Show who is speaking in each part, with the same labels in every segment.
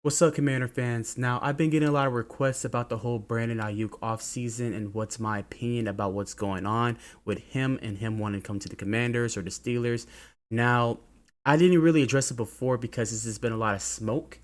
Speaker 1: What's up, Commander fans? Now, I've been getting a lot of requests about the whole Brandon Aiyuk offseason and what's my opinion about what's going on with him and him wanting to come to the Commanders or the Steelers. Now, I didn't really address it before because this has been a lot of smoke,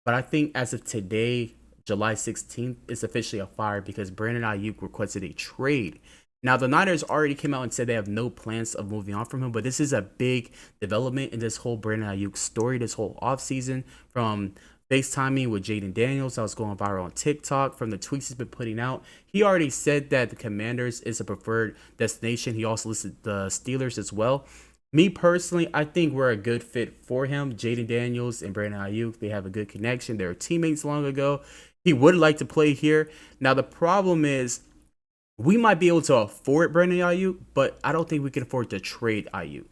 Speaker 1: but I think as of today, July 16th, it's officially a fire because Brandon Aiyuk requested a trade. Now, the Niners already came out and said they have no plans of moving on from him, but this is a big development in this whole Brandon Aiyuk story, this whole offseason from FaceTiming with Jaden Daniels. That was going viral on TikTok from the tweets he's been putting out. He already said that the Commanders is a preferred destination. He also listed the Steelers as well. Me personally, I think we're a good fit for him. Jaden Daniels and Brandon Aiyuk, they have a good connection. They were teammates long ago. He would like to play here. Now, the problem is we might be able to afford Brandon Aiyuk, but I don't think we can afford to trade Aiyuk.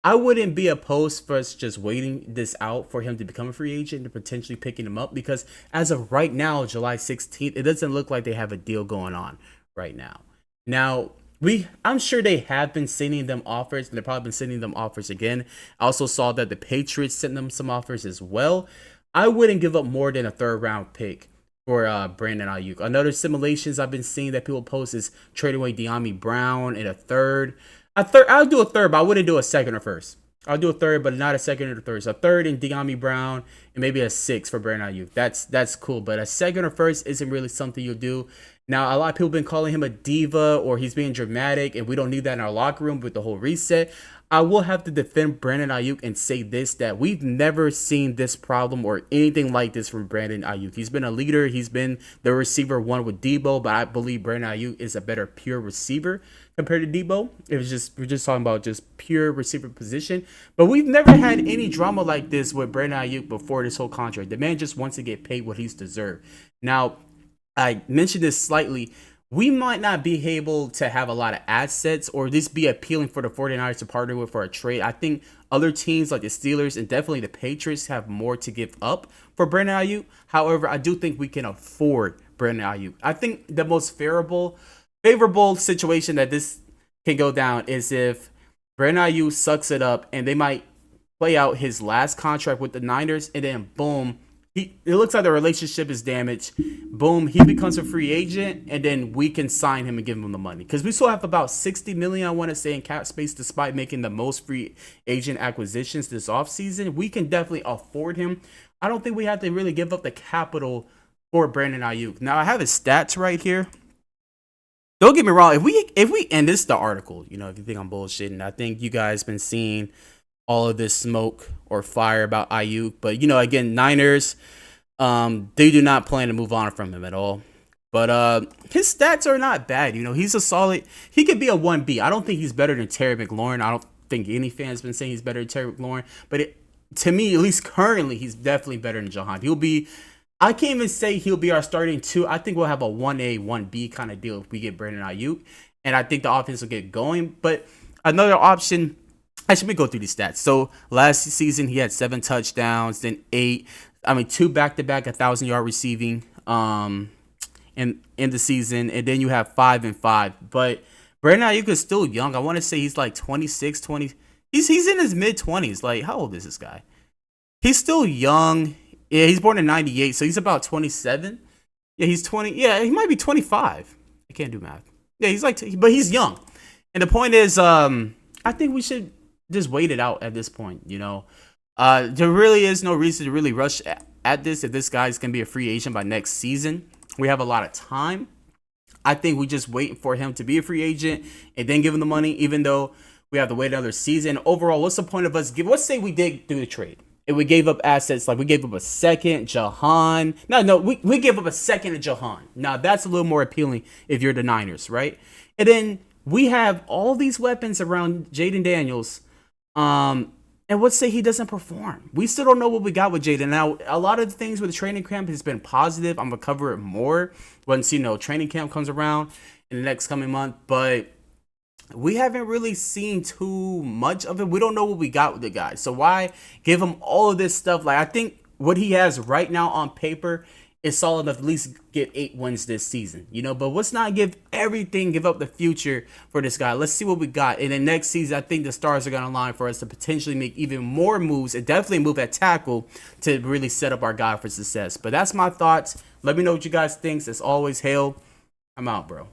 Speaker 1: I wouldn't be opposed for us just waiting this out for him to become a free agent and potentially picking him up because as of right now, July 16th, it doesn't look like they have a deal going on right now. Now, I'm sure they have been sending them offers and they've probably been sending them offers again. I also saw that the Patriots sent them some offers as well. I wouldn't give up more than a third round pick for Brandon Aiyuk. Another simulations I've been seeing that people post is trading away De'Ami Brown in a third. I'll do a third, but I wouldn't do a second or first. I'll do a third, but not a second or third. So a third in De'Ami Brown and maybe a six for Brandon Aiyuk. That's cool. But a second or first isn't really something you'll do. Now, a lot of people have been calling him a diva or he's being dramatic, and we don't need that in our locker room with the whole reset. I will have to defend Brandon Aiyuk and say this, that we've never seen this problem or anything like this from Brandon Aiyuk. He's been a leader. He's been the receiver one with Debo, but I believe Brandon Aiyuk is a better pure receiver compared to Debo. We're just talking about just pure receiver position. But we've never had any drama like this with Brandon Aiyuk before this whole contract. The man just wants to get paid what he's deserved. Now, I mentioned this slightly. We might not be able to have a lot of assets or this be appealing for the 49ers to partner with for a trade. I think other teams like the Steelers and definitely the Patriots have more to give up for Brandon Aiyuk. However, I do think we can afford Brandon Aiyuk. I think the most favorable situation that this can go down is if Brandon Aiyuk sucks it up and they might play out his last contract with the Niners and then boom, it looks like the relationship is damaged. Boom, he becomes a free agent, and then we can sign him and give him the money. Because we still have about 60 million, I want to say, in cap space, despite making the most free agent acquisitions this offseason. We can definitely afford him. I don't think we have to really give up the capital for Brandon Aiyuk. Now, I have his stats right here. Don't get me wrong. If we end this the article, if you think I'm bullshitting, I think you guys been seeing all of this smoke or fire about Aiyuk. But, again, Niners, they do not plan to move on from him at all. But his stats are not bad. He's a solid. He could be a 1B. I don't think he's better than Terry McLaurin. I don't think any fan's been saying he's better than Terry McLaurin. But to me, at least currently, he's definitely better than Jahan. I can't even say he'll be our starting two. I think we'll have a 1A, 1B kind of deal if we get Brandon Aiyuk. And I think the offense will get going. But another option, actually, let me go through these stats. So last season, he had 7 touchdowns, then 8. 2 back-to-back 1,000-yard receiving in the season. And then you have 5 and 5. But Brandon Aiyuk is still young. I want to say he's like 26, 20. He's in his mid-20s. Like, how old is this guy? He's still young. Yeah, he's born in 98, so he's about 27. Yeah, he's 20. Yeah, he might be 25. I can't do math. Yeah, but he's young. And the point is, I think we should just wait it out at this point, There really is no reason to really rush at this if this guy's going to be a free agent by next season. We have a lot of time. I think we just wait for him to be a free agent and then give him the money, even though we have to wait another season. Overall, what's the point of us let's say we did do the trade. If we gave up assets, like we gave up a second, Jahan. No, we gave up a second to Jahan. Now, that's a little more appealing if you're the Niners, right? And then we have all these weapons around Jaden Daniels. And let's say he doesn't perform. We still don't know what we got with Jaden. Now, a lot of the things with the training camp has been positive. I'm going to cover it more once, training camp comes around in the next coming month. But we haven't really seen too much of it. We don't know what we got with the guy. So why give him all of this stuff? Like, I think what he has right now on paper is solid enough to at least get 8 wins this season, you know. But let's not give everything, give up the future for this guy. Let's see what we got. And then next season, I think the stars are going to align for us to potentially make even more moves and definitely move at tackle to really set up our guy for success. But that's my thoughts. Let me know what you guys think. As always, Hale, I'm out, bro.